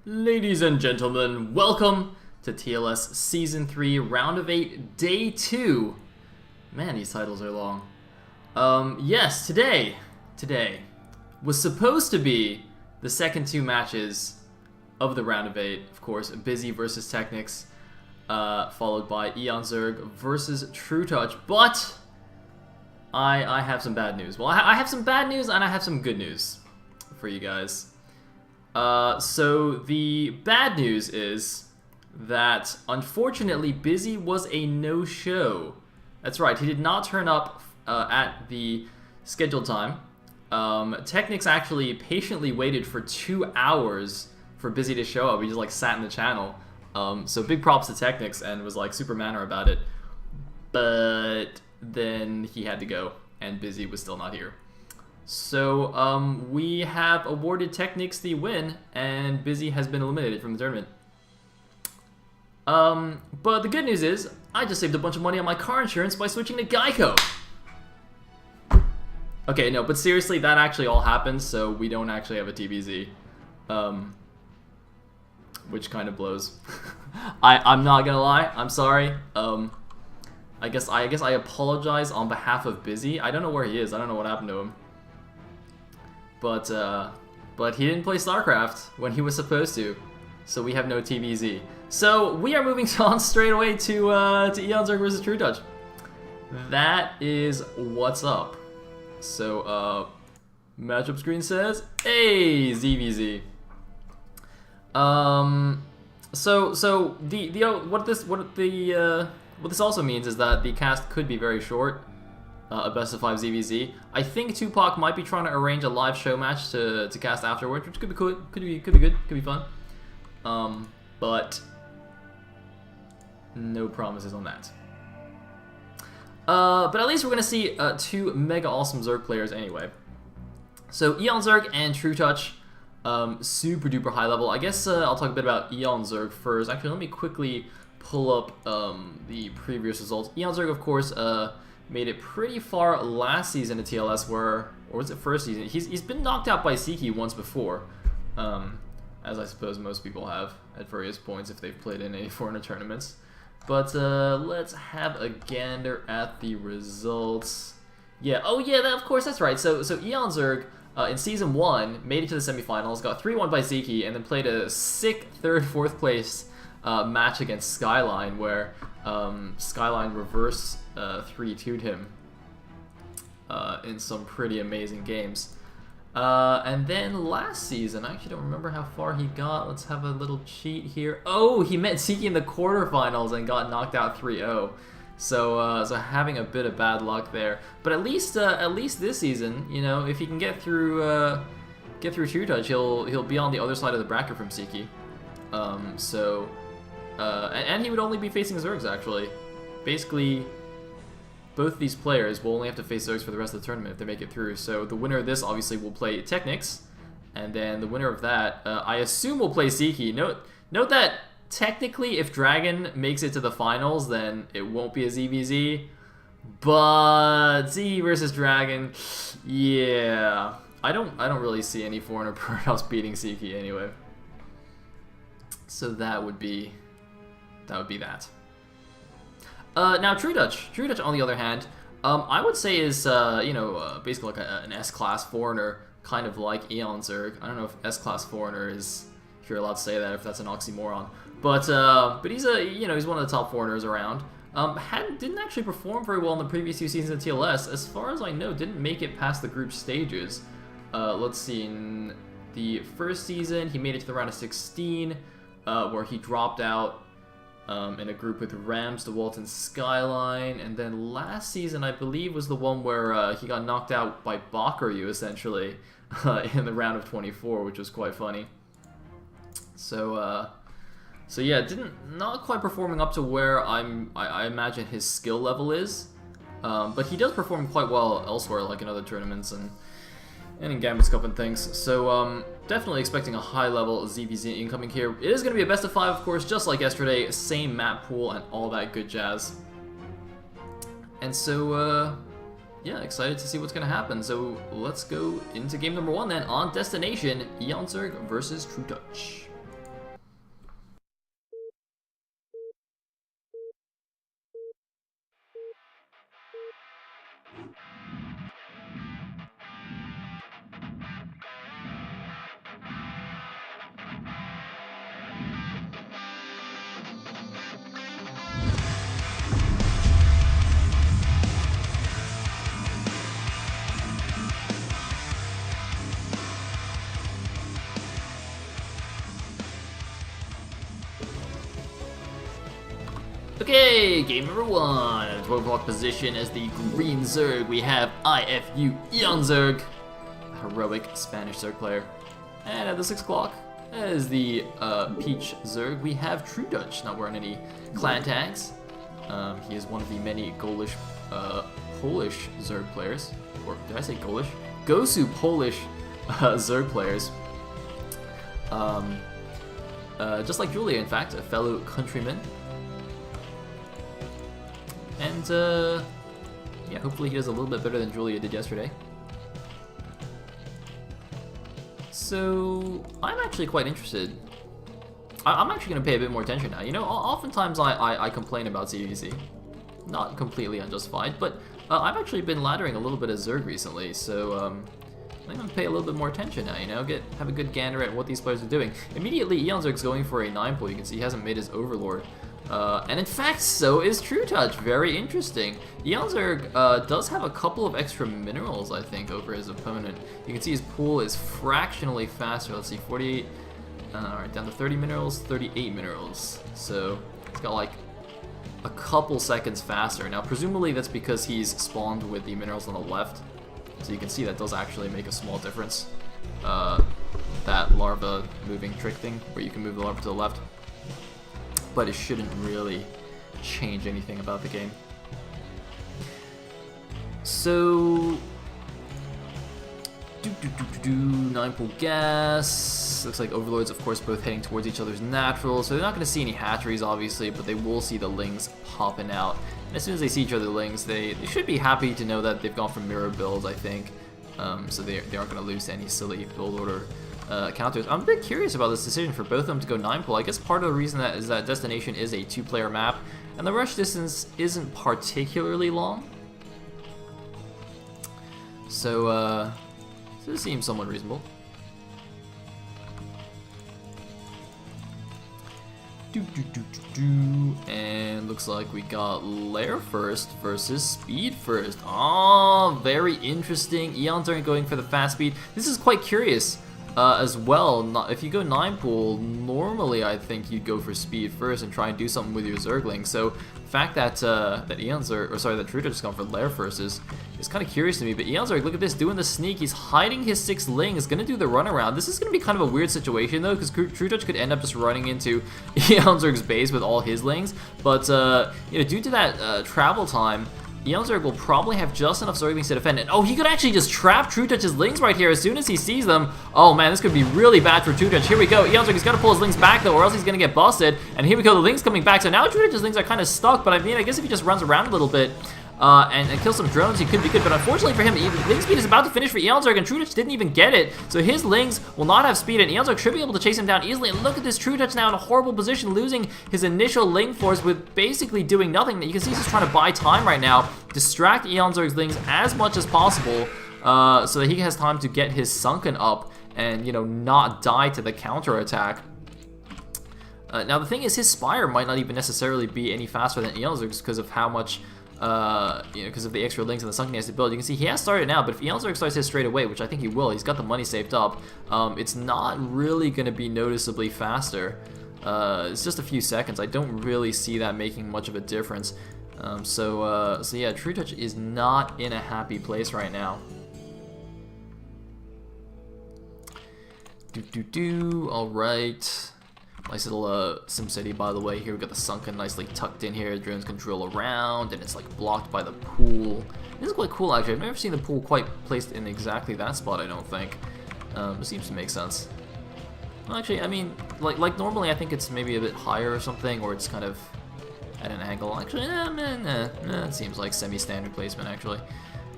Ladies and gentlemen, welcome to TLS Season 3, Round of 8, Day 2. Man, these titles are long. Yes, today was supposed to be the second two matches of the Round of 8. Of course, Busy versus TLS3, followed by eOnzErG versus trutaCz, but I have some bad news. Well, I have some bad news and I have some good news for you guys. So the bad news is that, unfortunately, Busy was a no-show. That's right, he did not turn up at the scheduled time. TLS3 actually patiently waited for 2 hours for Busy to show up. He just, like, sat in the channel. So big props to TLS3 and was, like, super manner about it. But then he had to go, and Busy was still not here. So, we have awarded TLS3 the win, and Busy has been eliminated from the tournament. But the good news is, I just saved a bunch of money on my car insurance by switching to Geico. Okay, no, but seriously, that actually all happened, so we don't actually have a TBZ. Which kind of blows. I'm not gonna lie, I'm sorry. I guess I apologize on behalf of Busy. I don't know where he is, I don't know what happened to him. But he didn't play StarCraft when he was supposed to, so we have no TVZ. So we are moving on straight away to eOnzErG versus trutaCz. That is what's up. So matchup screen says, "Hey, ZVZ." So what this also means is that the cast could be very short. A best of 5 ZVZ. I think Tupac might be trying to arrange a live show match to cast afterwards, which could be cool, could be good, could be fun. But no promises on that. But at least we're gonna see two mega awesome Zerg players anyway. So eOnzErG and trutaCz, super duper high level. I guess I'll talk a bit about eOnzErG first. Actually, let me quickly pull up the previous results. eOnzErG, of course, made it pretty far last season at TLS, or was it first season? He's been knocked out by Siki once before, as I suppose most people have at various points if they've played in any foreigner tournaments. But let's have a gander at the results. Yeah, oh yeah, of course, that's right. So eOnzErG in Season 1 made it to the semifinals, got 3-1 by Siki, and then played a sick 3rd-4th place match against Skyline, where Skyline reverse 3-2'd him in some pretty amazing games. And then last season, I actually don't remember how far he got. Let's have a little cheat here. Oh, he met Siki in the quarterfinals and got knocked out 3-0. So having a bit of bad luck there. But at least this season, you know, if he can get through trutaCz, he'll be on the other side of the bracket from Siki. And he would only be facing Zergs, actually. Basically, both these players will only have to face Zergs for the rest of the tournament if they make it through. So the winner of this, obviously, will play TLS3, and then the winner of that, I assume, will play Siki. Note that, technically, if Dragon makes it to the finals, then it won't be a ZVZ. But Z versus Dragon, yeah. I don't really see any foreigner powerhouse beating Siki anyway. So that would be that. Now trutaCz on the other hand, I would say is basically like an S-class foreigner, kind of like eOnzErG. I don't know if S-class foreigner is, if you're allowed to say that, if that's an oxymoron. But he's he's one of the top foreigners around. Didn't actually perform very well in the previous 2 seasons of TLS. As far as I know, didn't make it past the group stages. Let's see, in the first season he made it to the round of 16, where he dropped out in a group with Rams, DeWalt, and Skyline, and then last season I believe was the one where he got knocked out by Bakuryu essentially in the round of 24, which was quite funny. So yeah, not quite performing up to where I imagine his skill level is, but he does perform quite well elsewhere, like in other tournaments and in Gambit's Cup and things. So definitely expecting a high level ZVZ incoming here. It is going to be a best of 5, of course, just like yesterday, same map pool and all that good jazz. And so yeah, excited to see what's going to happen. So let's go into game number 1 then on Destination, eOnzErG versus trutaCz. Okay, game number 1. At 12 o'clock position as the green Zerg, we have IFU eOnzErG, a heroic Spanish Zerg player. And at the 6 o'clock, as the peach Zerg, we have trutaCz, not wearing any clan tags. He is one of the many Polish Zerg players. Or did I say Gaulish? Gosu Polish Zerg players. Just like Julia, in fact, a fellow countryman. And, yeah, hopefully he does a little bit better than Julia did yesterday. So, I'm actually quite interested. I'm actually going to pay a bit more attention now. You know, oftentimes I complain about CVC. Not completely unjustified, but I've actually been laddering a little bit of Zerg recently, so I'm going to pay a little bit more attention now, you know, have a good gander at what these players are doing. Immediately, eOnzErG's going for a 9 pull. You can see he hasn't made his Overlord. And in fact, so is trutaCz. Very interesting. eOnzErG does have a couple of extra minerals, I think, over his opponent. You can see his pool is fractionally faster. Let's see, 48, alright, down to 30 minerals, 38 minerals. So, it's got like a couple seconds faster. Now, presumably that's because he's spawned with the minerals on the left. So you can see that does actually make a small difference. That larva moving trick thing, where you can move the larva to the left. But it shouldn't really change anything about the game. So, 9 pool gas. Looks like Overlords, of course, both heading towards each other's naturals. So they're not going to see any hatcheries, obviously, but they will see the lings popping out. And as soon as they see each other lings, they should be happy to know that they've gone for mirror builds, I think. So they aren't going to lose to any silly build order counters. I'm a bit curious about this decision for both of them to go 9 pull. I guess part of the reason is that Destination is a 2-player map, and the rush distance isn't particularly long. So, this seems somewhat reasonable. And looks like we got Lair first versus Speed first. Oh, very interesting. eOnzErG going for the fast speed. This is quite curious. As well, if you go 9 pool, normally I think you'd go for speed first and try and do something with your Zergling. So the fact that that trutaCz just gone for Lair first is kind of curious to me. But eOnzErG, look at this, doing the sneak. He's hiding his 6 lings, gonna do the runaround. This is gonna be kind of a weird situation though, because trutaCz could end up just running into eOnzErG's base with all his lings. But you know, due to that travel time, eOnzErG will probably have just enough Zerglings to defend it. Oh, he could actually just trap trutaCz's lings right here as soon as he sees them. Oh man, this could be really bad for trutaCz. Here we go. eOnzErG, he's got to pull his lings back though, or else he's going to get busted. And here we go, the lings coming back. So now trutaCz's lings are kind of stuck, but I mean, I guess if he just runs around a little bit and kills some drones, he could be good. But unfortunately for him, ling speed is about to finish for eOnzErG, and trutaCz didn't even get it. So his lings will not have speed, and eOnzErG should be able to chase him down easily. And look at this trutaCz now in a horrible position, losing his initial ling force with basically doing nothing. You can see he's just trying to buy time right now, distract eOnzErG's lings as much as possible, so that he has time to get his sunken up and, you know, not die to the counter attack. Now the thing is, his Spire might not even necessarily be any faster than eOnzErG's because of how much you know, because of the extra links and the sunken he has to build. You can see he has started now, but if eOnzErG starts his straight away, which I think he will, he's got the money saved up, it's not really going to be noticeably faster. It's just a few seconds. I don't really see that making much of a difference. So yeah, trutaCz is not in a happy place right now. Alright. Nice little SimCity, by the way. Here we got the sunken nicely tucked in here. Drones can drill around, and it's like blocked by the pool. This is quite cool, actually. I've never seen the pool quite placed in exactly that spot, I don't think. It seems to make sense. Well, actually, I mean, like normally I think it's maybe a bit higher or something, or it's kind of at an angle. Actually, it seems like semi-standard placement, actually.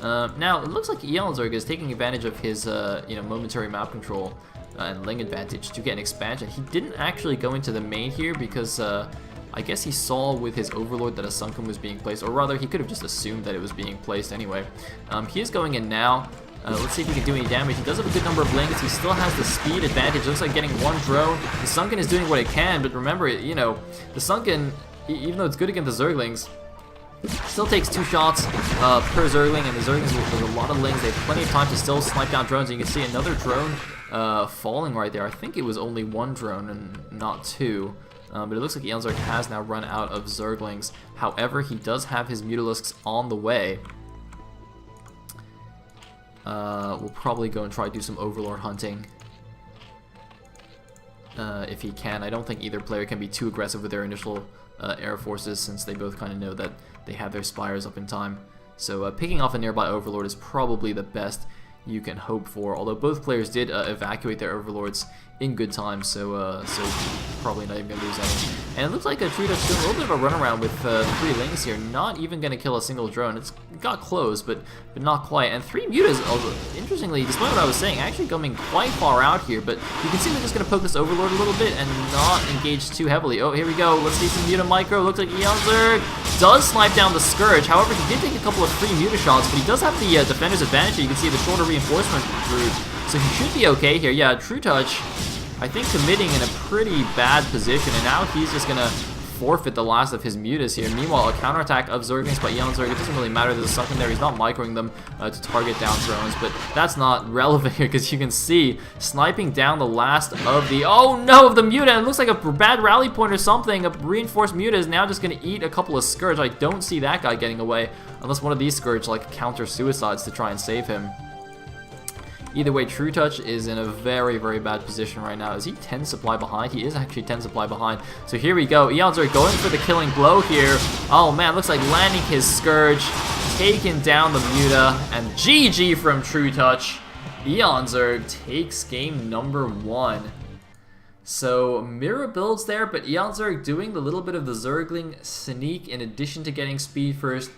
Now, it looks like eOnzErG is taking advantage of his, you know, momentary map control and ling advantage to get an expansion. He didn't actually go into the main here because I guess he saw with his Overlord that a sunken was being placed, or rather he could have just assumed that it was being placed anyway. He is going in now. Let's see if he can do any damage. He does have a good number of lings. He still has the speed advantage. Looks like getting 1 drone. The sunken is doing what it can, but remember, you know, the sunken, even though it's good against the Zerglings, still takes 2 shots per Zergling, and the Zerglings, there's a lot of lings. They have plenty of time to still snipe down drones. And you can see another drone falling right there. I think it was only 1 drone and not 2. But it looks like eOnzErG has now run out of Zerglings. However, he does have his Mutalisks on the way. We'll probably go and try to do some Overlord hunting. If he can. I don't think either player can be too aggressive with their initial air forces, since they both kind of know that they have their spires up in time. So picking off a nearby Overlord is probably the best you can hope for, although both players did evacuate their Overlords in good time, so probably not even going to lose any. And it looks like trutaCz doing a little bit of a runaround with 3 Lings here, not even going to kill a single drone. It got close, but not quite. And 3 Mutas, interestingly, despite what I was saying, actually coming quite far out here, but you can see they're just going to poke this Overlord a little bit and not engage too heavily. Oh, here we go. Let's see some Muta Micro. Looks like eOnzErG does snipe down the Scourge. However, he did take a couple of free Muta shots, but he does have the defender's advantage here. You can see the shorter reinforcement route, so he should be okay here. Yeah, trutaCz, I think, committing in a pretty bad position, and now he's just gonna forfeit the last of his Mutas here. Meanwhile, a counterattack of Zerglings by eOnzErG. It doesn't really matter, there's a summon there. He's not microing them to target down drones, but that's not relevant here because you can see sniping down the last of the, oh no, of the Muta. It looks like a bad rally point or something. A reinforced Muta is now just gonna eat a couple of Scourge. I don't see that guy getting away unless one of these Scourge like counter suicides to try and save him. Either way, trutaCz is in a very, very bad position right now. Is he 10 supply behind? He is actually 10 supply behind. So here we go. eOnzErG going for the killing blow here. Oh man, looks like landing his Scourge, taking down the Muta, and GG from trutaCz. eOnzErG takes game number 1. So mirror builds there, but eOnzErG doing the little bit of the Zergling sneak in addition to getting speed first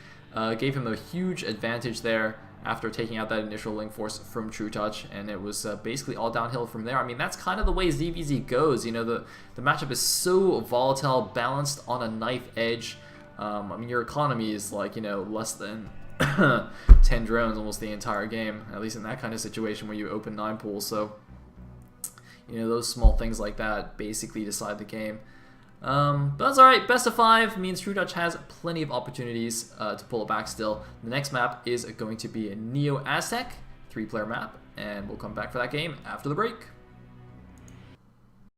gave him a huge advantage there after taking out that initial link force from trutaCz, and it was basically all downhill from there. I mean, that's kind of the way ZVZ goes. You know, the matchup is so volatile, balanced on a knife edge. I mean, your economy is like, you know, less than 10 drones almost the entire game, at least in that kind of situation where you open 9 pools. So, you know, those small things like that basically decide the game. But that's alright. Best of 5 means trutaCz has plenty of opportunities to pull it back still. The next map is going to be a eOnzErG 3-player map, and we'll come back for that game after the break.